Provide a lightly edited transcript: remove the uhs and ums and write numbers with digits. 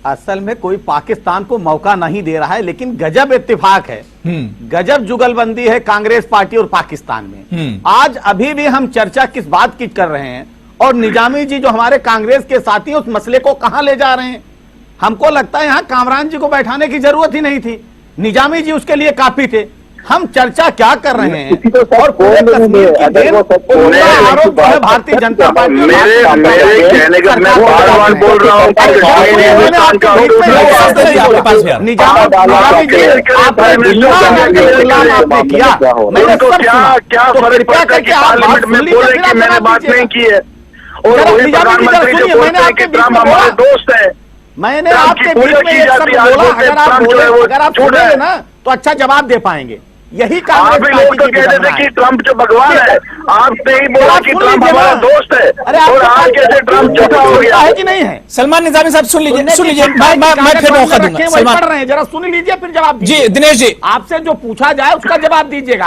असल में कोई पाकिस्तान को मौका नहीं दे रहा है, लेकिन गजब इत्तेफाक है, गजब जुगलबंदी है कांग्रेस पार्टी और पाकिस्तान में। आज अभी भी हम चर्चा किस बात की कर रहे हैं और निजामी जी जो हमारे कांग्रेस के साथी उस मसले को कहां ले जा रहे हैं। हमको लगता है यहां कामरान जी को बैठाने की जरूरत ही नहीं थी, निजामी जी उसके लिए काफी थे। हम चर्चा क्या कर रहे हैं और पूरे कश्मीर की देन आरोप है भारतीय जनता पार्टी। मेरे कहने का मैं बार-बार बोल रहा हूं क्या फर्क पड़ता है कि पार्लियामेंट में बोले कि मैंने बात नहीं की है और वही प्रधानमंत्री जो बोलते हैं कि ट्रम्प हमारे दोस्त है। मैंने आपके बीच में एक शब्द बोला, अगर आप बोलेंगे ना तो अच्छा जवाब दे पाएंगे। यही आप भी लोग तो कह रहे थे कि ट्रम्प जो भगवान है, आपने ही बोला कि ट्रम्प हमारा दोस्त है और आज कैसे ट्रम्प झूठा हो गया है कि नहीं है। सलमान निजामी साहब सुन लीजिए, मैं फिर मौका दूंगा। सलमान पढ़ रहे हैं, जरा सुन लीजिए फिर जवाब जी। दिनेश जी, आपसे जो पूछा जाए उसका जवाब दीजिएगा।